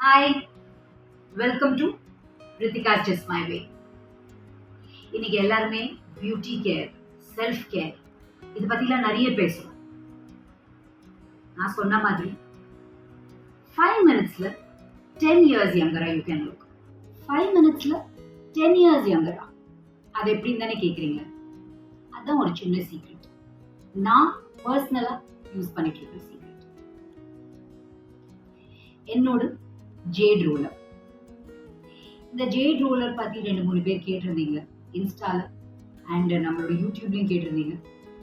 Hi, welcome to Rithika's just my way. இன்னைக்கு எல்லாருமே beauty care, self care இது பற்றிலாம் நிறைய பேசுவோம். நான் சொன்ன மாதிரி 5 மினிட்ஸில் 10 இயர்ஸ் யங்கரா யூ கேன் லுக். 5 மினிட்ஸில் 10 இயர்ஸ் யங்கரா, அது எப்படின்னு தானே கேட்குறீங்க? அதுதான் ஒரு சின்ன சீக்ரெட். நான் பர்சனலாக யூஸ் பண்ணிட்டு இருக்க சீக்ரெட் என்னோட ஜேட் ரோலர். இந்த ஜேட் ரோலர் பத்தி 2-3 பேர் கேட்டிருந்தீங்க இன்ஸ்டால அண்ட் நம்மளோட யூடியூப்லயும் கேட்டிருந்தீங்க.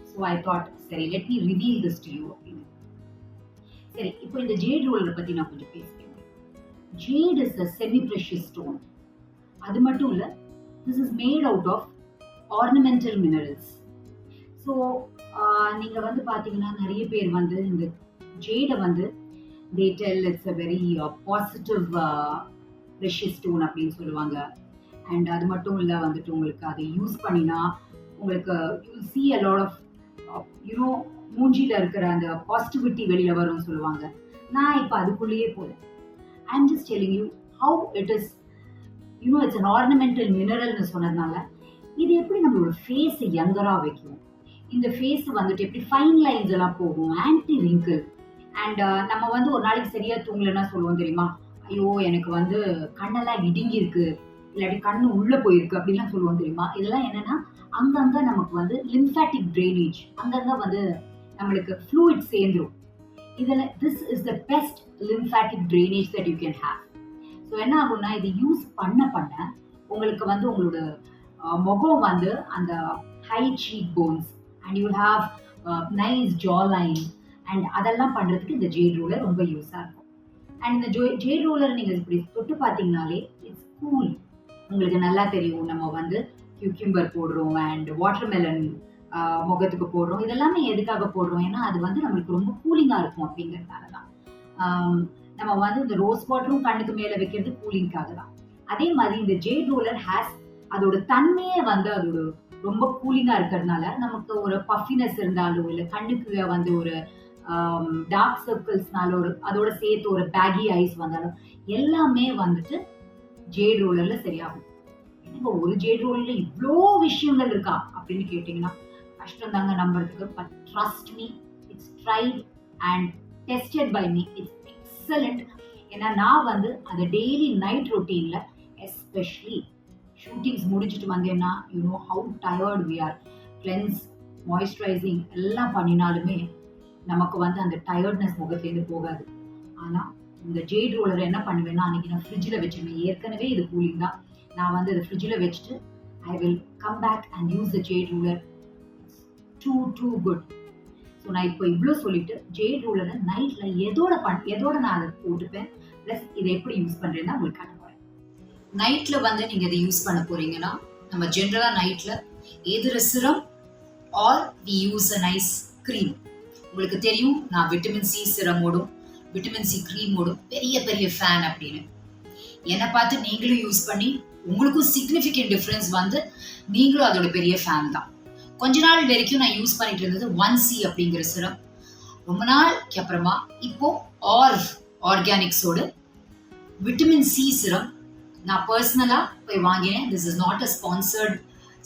ஸோ ஐ தாட் சரி let me reveal this to you அப்படின்னு. சரி, இப்போ இந்த ஜேட் ரோலரை பத்தி நான் கொஞ்சம் பேசுறேன். Jade is a semi precious stone. அது மட்டும் இல்ல, this is made out of ornamental minerals. So நீங்க வந்து பாத்தீங்கன்னா நிறைய பேர் வந்து இந்த ஜேடை வந்து they tell it's a very positive precious stone அப்படின்னு சொல்லுவாங்க. அண்ட் அது மட்டும் இல்லை வந்துட்டு உங்களுக்கு அதை யூஸ் பண்ணினா உங்களுக்கு you see a lot of மூஞ்சியில் இருக்கிற அந்த பாசிட்டிவிட்டி வெளியில் வரும்னு சொல்லுவாங்க. நான் இப்போ அதுக்குள்ளேயே போகிறேன். I am just telling you how it is. It's an ornamental மினரல்னு சொன்னதுனால இது எப்படி நம்மளோட ஃபேஸை யங்கராக வைக்கும். இந்த ஃபேஸ் வந்துட்டு எப்படி ஃபைன் லைன்ஸ் எல்லாம் போகும், ஆன்டி ரிங்கிள். அண்ட் நம்ம வந்து ஒரு நாளைக்கு சரியா தூங்கலைன்னா சொல்லுவோம் தெரியுமா, ஐயோ எனக்கு வந்து கண்ணெல்லாம் இடுங்கி இருக்கு, இல்லாட்டி கண்ணு உள்ள போயிருக்கு அப்படின்லாம் சொல்லுவோம் தெரியுமா. இதெல்லாம் என்னன்னா அங்கங்க நமக்கு வந்து லிம்ஃபாட்டிக் ட்ரைனேஜ், அங்கங்க வந்து நம்மளுக்கு ஃப்ளூயிட் சேர்ந்துரும். இதில் this is the best lymphatic drainage that you can have. So என்ன ஆகும்னா இது யூஸ் பண்ண உங்களுக்கு வந்து உங்களோட முகம் வந்து அந்த high cheek bones and you have nice jaw line and அதெல்லாம் பண்ணுறதுக்கு இந்த ஜேட் ரோலர் ரொம்ப யூஸாக இருக்கும். அண்ட் இந்த ஜேட் ரோலர் நீங்கள் இப்படி தொட்டு பார்த்தீங்கனாலே இட்ஸ் கூல். உங்களுக்கு நல்லா தெரியும், நம்ம வந்து கியூக்கியூம்பர் போடுறோம் அண்ட் வாட்டர்மெலன் முகத்துக்கு போடுறோம். இதெல்லாமே எதுக்காக போடுறோம்? ஏன்னா அது வந்து நம்மளுக்கு ரொம்ப கூலிங்காக இருக்கும் அப்படிங்கிறதுனால தான். நம்ம வந்து இந்த ரோஸ் வாட்டரும் கண்ணுக்கு மேலே வைக்கிறது கூலிங்காக தான். அதே மாதிரி இந்த ஜேட் ரோலர் ஹேஸ் அதோட தன்மையே வந்து அதோட ரொம்ப கூலிங்காக இருக்கிறதுனால நமக்கு ஒரு பஃபினஸ் இருந்தாலும் இல்லை கண்ணுக்கு வந்து ஒரு டார்க் சர்க்கிள்ஸ்னால அதோட சேர்த்து ஒரு பேகி ஐஸ் வந்தாலும் எல்லாமே வந்துட்டு ஜேட் ரோலர்ல சரியாகும். எனக்கு ஒரு ஜேட் ரோலர்ல இவ்வளோ விஷயங்கள் இருக்கா அப்படின்னு கேட்டீங்கன்னா கஷ்டம் தாங்க நம்புறதுக்கு. But trust me, it's tried and tested by me, it's excellent. ஏன்னா நான் வந்து அதை டெய்லி நைட் ரொட்டீன்ல, எஸ்பெஷலி ஷூட்டிங்ஸ் முடிச்சுட்டு வந்தேன்னா how tired we are, cleanse moisturising எல்லாம் பண்ணினாலுமே நமக்கு வந்து அந்த டயர்ட்னஸ் முகத்துலேருந்து போகாது. ஆனால் இந்த ஜேட் ரோலரை என்ன பண்ணுவேன்னா அன்றைக்கி நான் ஃப்ரிட்ஜில் வச்சுருவேன். ஏற்கனவே இது கூலிங் தான். நான் வந்து அதை ஃப்ரிட்ஜில் வச்சுட்டு I will come back and use the jade roller. Too good. So நான் இப்போ இவ்வளோ சொல்லிட்டு ஜேட் ரூலரை நைட்டில் எதோட நான் அதை போட்டுப்பேன், ப்ளஸ் இதை எப்படி யூஸ் பண்ணுறேன்னா உங்களுக்கு காட்ட போகிறேன். நைட்டில் வந்து நீங்கள் இதை யூஸ் பண்ண போகிறீங்கன்னா நம்ம ஜென்ரலாக நைட்டில் either serum or we use a nice cream. உங்களுக்கு தெரியும் நான் விட்டமின் சி சிரமோடும் விட்டமின் சி க்ரீமோடும் பெரிய பெரிய ஃபேன் அப்படின்னு. என்னை பார்த்து நீங்களும் யூஸ் பண்ணி உங்களுக்கும் சிக்னிஃபிகண்ட் டிஃப்ரென்ஸ் வந்து நீங்களும் அதோட பெரிய ஃபேன் தான். கொஞ்ச நாள் வரைக்கும் நான் யூஸ் பண்ணிட்டு இருந்தது 1C அப்படிங்கிற சிரம். ரொம்ப நாளைக்கு அப்புறமா இப்போ ஆர்கானிக்ஸோட விட்டமின் சி சிரம் நான் பர்சனலாக போய் வாங்கினேன். This is not a sponsored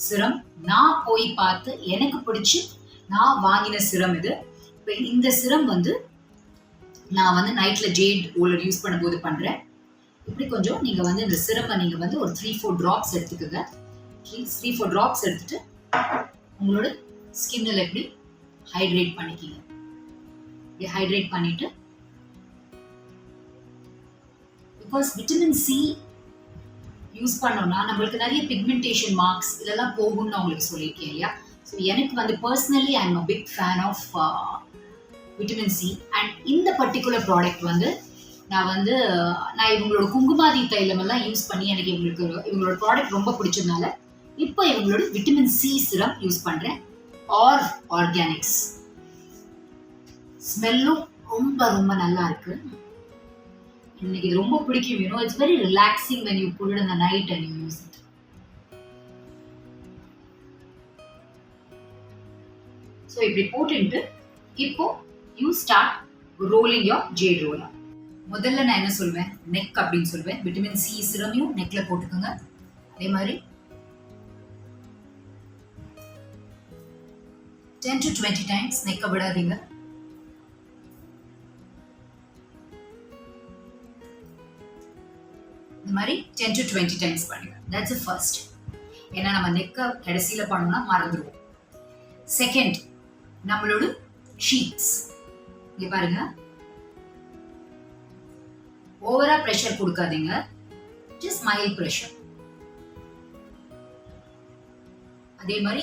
சிரம். நான் போய் பார்த்து எனக்கு பிடிச்சி நான் வாங்கின சிரம் இது. இப்போ இந்த சிரம் வந்து நான் வந்து நைட்டில் ஜேட் ரோலர் யூஸ் பண்ணும்போது பண்ணுறேன். இப்படி கொஞ்சம் நீங்கள் வந்து இந்த சிரமை நீங்கள் வந்து ஒரு 3-4 ட்ராப்ஸ் எடுத்துக்கோங்க. 3-4 ட்ராப்ஸ் எடுத்துட்டு உங்களோட ஸ்கின்னில் எப்படி ஹைட்ரேட் பண்ணிக்கிங்க. இப்படி ஹைட்ரேட் பண்ணிட்டு, பிகாஸ் விட்டமின் சி யூஸ் பண்ணோம்னா நம்மளுக்கு நிறைய பிக்மெண்டேஷன் மார்க்ஸ் இதெல்லாம் போகும்னு நான் உங்களுக்கு சொல்லியிருக்கேன் இல்லையா. ஸோ எனக்கு வந்து personally I am a big fan of vitamin C. And இந்த பர்டிகுலர் ப்ராடக்ட் வந்து நான் இவங்களோட குங்குமாதி தைலம் எல்லாம் யூஸ் பண்ணி எனக்கு இவங்களோட ப்ராடக்ட் ரொம்ப பிடிச்சதுனால இப்போ இவங்களோட விட்டமின் சி சிரம் யூஸ் பண்ணுறேன். ஆர்கானிக்ஸ் ஸ்மெல்லும் ரொம்ப ரொம்ப நல்லா இருக்கு. எனக்கு இது ரொம்ப பிடிக்கும். It's very relaxing when you put it in the night and you use it. So இப்படி போட்டுட்டு இப்போ you start rolling your jade roller. முதல்ல நான் என்ன சொல்வேன், நெக் அப்படின்னு சொல்வேன். விட்டமின் சி சிரமையும் நெக்ல போட்டுக்கோங்க. அதே மாதிரி 10 to 20 times நெக்க விடாதீங்க. இந்த மாதிரி 10 to 20 times பண்ணுங்க. That's the first. ஏன்னா நம்ம நெக்க கடைசியில பண்ணோம்னா மறந்துடுவோம். செகண்ட், நம்மளோட cheeks. இங்க பாருங்க, ஓவரா பிரஷர் கொடுக்காதீங்க, just mild pressure. அதே மாதிரி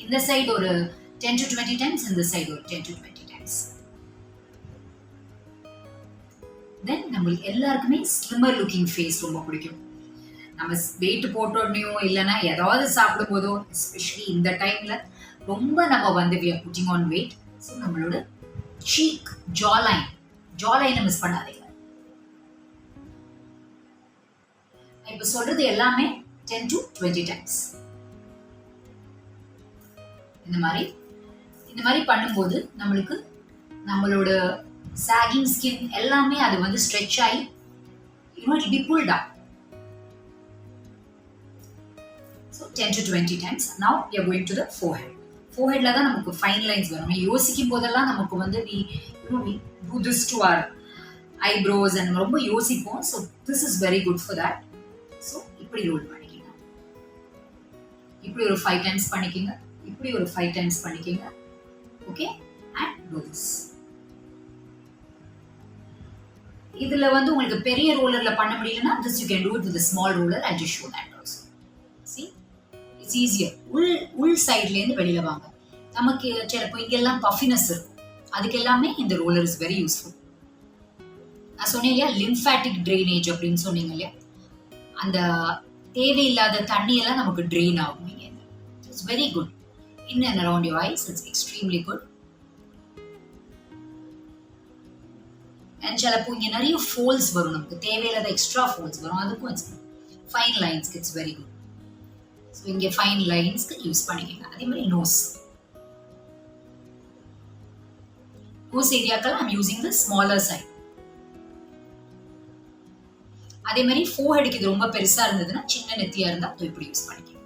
இந்த சைடு ஒரு 10 to 20 times, இந்த சைடு ஒரு 10 to 20 times. தென் நம்மளுக்கு எல்லாருக்குமே ஸ்லிம்மர் லுக்கிங் ஃபேஸ் ரொம்ப பிடிக்கும். நம்ம வெயிட் போட்டோடனையோ இல்லைன்னா ஏதாவது சாப்பிடும் போதோ, எஸ்பெஷலி இந்த டைம்ல ரொம்ப நம்ம வந்து we are putting on weight. So நம்மளோட சீக், ஜாலைனை மிஸ் பண்ணாதீங்க. இப்போ சொல்றது எல்லாமே 10 to 20 times. இந்த மாதிரி பண்ணும்போது நம்மளுக்கு நம்மளோட sagging skin எல்லாமே அது வந்து stretch ஆகி it will be pulled up. So 10 to 20 times. Now we are going to the forehead. Foreheadல தான் நமக்கு fine lines வரும். நம்ம யோசிக்கும் போதெல்லாம் நமக்கு வந்து we do this to our eyebrows and ரொம்ப யோசிப்போம். So this is very good for that. So இப்படி ரோல் பண்ணிக்கங்க. இப்படி ஒரு 5 times பண்ணிக்கங்க. இப்படி ஒரு 5 times பண்ணிக்கங்க. Okay, and do this. இதுல வந்து உங்களுக்கு பெரிய ரோலர்ல பண்ண முடியலன்னா this you can do it with a small roller. I'll just show that also. See, it's easier. உள் சைடுல இருந்து வெளியில வாங்க. நமக்கு சிலப்போ இங்கெல்லாம் பஃபினஸ் இருக்கும், அதுக்கு எல்லாமே இந்த ரோலர் இஸ் வெரி யூஸ்ஃபுல். நான் சொன்னேன் இல்லையா, லிம்ஃபேட்டிக் ட்ரைனேஜ் அப்படின்னு சொன்னீங்க இல்லையா, அந்த தேவையில்லாத தண்ணியெல்லாம் நமக்கு ட்ரெயின் ஆகும். It's very good in and around your eyes. It's extremely good. And சிலப்போ இங்கே நிறைய ஃபோல்ஸ் வரும், நமக்கு தேவையில்லாத எக்ஸ்ட்ரா ஃபோல்ஸ் வரும், அதுக்கும் இட்ஸ் ஃபைன் லைன்ஸ்க்கு இட்ஸ் வெரி குட். ஸோ இங்கே ஃபைன் லைன்ஸ்க்கு யூஸ் பண்ணிக்கோங்க. அதே மாதிரி நோஸ் ஏரியாக்கள் I'm using the smaller side. அதே மாதிரி ஃபோர்ஹெடுக்கு இது ரொம்ப பெருசா இருந்ததுன்னா, சின்ன நெத்தியா இருந்தா அது இப்படி யூஸ் பண்ணிக்கோங்க.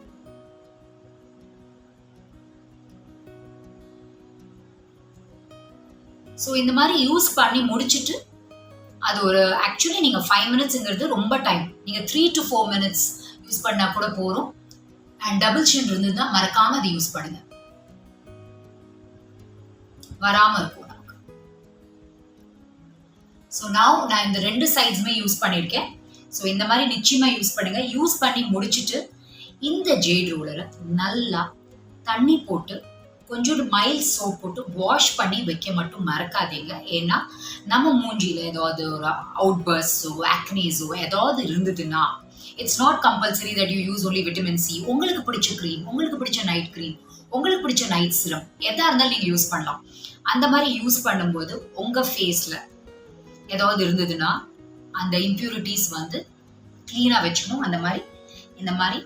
ஸோ இந்த மாதிரி யூஸ் பண்ணி முடிச்சுட்டு அது ஒரு ஆக்சுவலி நீங்கள் 5 minutesங்கிறது ரொம்ப டைம், நீங்கள் 3 to 4 minutes யூஸ் பண்ணா கூட போகிறோம். அண்ட் டபுள் சின் இருந்ததுன்னா மறக்காம அதை யூஸ் பண்ணுங்க, வராம இருக்கும் நமக்கு. ஸோ நான் இந்த 2 சைட்ஸுமே யூஸ் பண்ணியிருக்கேன். ஸோ இந்த மாதிரி நிச்சயமா யூஸ் பண்ணுங்க. யூஸ் பண்ணி முடிச்சுட்டு இந்த ஜேட் ரோலரை நல்லா தண்ணி போட்டு கொஞ்சோண்டு மைல்ட் சோப் போட்டு வாஷ் பண்ணி வைக்க மட்டும் மறக்காதீங்க. ஏன்னா நம்ம மூஞ்சியில் ஏதாவது ஒரு அவுட் பர்ஸ்ஸோ ஆக்னீஸோ ஏதாவது இருந்ததுன்னா, it's not compulsory that you use only vitamin C. உங்களுக்கு பிடிச்ச க்ரீம், உங்களுக்கு பிடிச்ச நைட் க்ரீம், உங்களுக்கு பிடிச்ச நைட் சிரம் எதா இருந்தாலும் நீங்கள் யூஸ் பண்ணலாம். அந்த மாதிரி யூஸ் பண்ணும்போது உங்கள் ஃபேஸில் ஏதாவது இருந்ததுன்னா அந்த இம்ப்யூரிட்டிஸ் வந்து க்ளீனாக வச்சுக்கணும். இந்த மாதிரி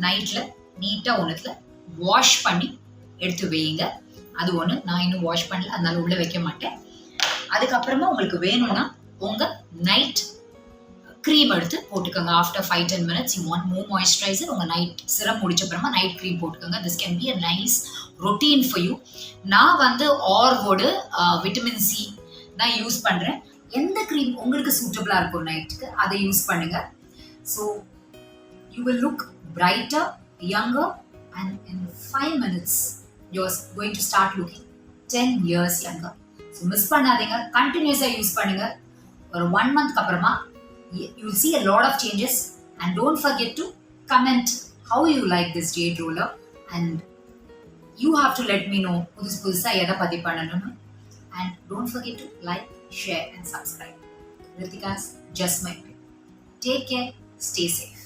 நைட்டில் நீட்டாக ஒன்றுத்தில் வாஷ் பண்ணி எடுத்து வையுங்க. அது ஒன்று, நான் இன்னும் வாஷ் பண்ணல, அதனால உள்ள வைக்க மாட்டேன். அதுக்கப்புறமா உங்களுக்கு வேணும்னா உங்கள் நைட் க்ரீம் எடுத்து போட்டுக்கோங்க. After 5-10 minutes you want more moisturiser, உங்கள் நைட் சிரம் முடிச்சப்புறமா நைட் க்ரீம் போட்டுக்கோங்க. This can be a nice routine for you. நான் வந்து ஆர்வோட விட்டமின் சி தான் யூஸ் பண்ணுறேன். எந்த க்ரீம் உங்களுக்கு சூட்டபிளாக இருக்கும் நைட்டுக்கு அதை யூஸ் பண்ணுங்க. So you will look brighter, younger, and in 5 minutes you're going to start looking 10 years younger. So miss பண்ணாதீங்க, கண்டினியூஸா யூஸ் பண்ணுங்க. ஒரு 1 month அப்புறமா you will see a lot of changes. And don't forget to comment how you like this jade roller, and you have to let me know புதுசா எதை பத்தி பண்ணணும்னு. And don't forget to like, share and subscribe. Ritika's Just My Way. Take care, stay safe.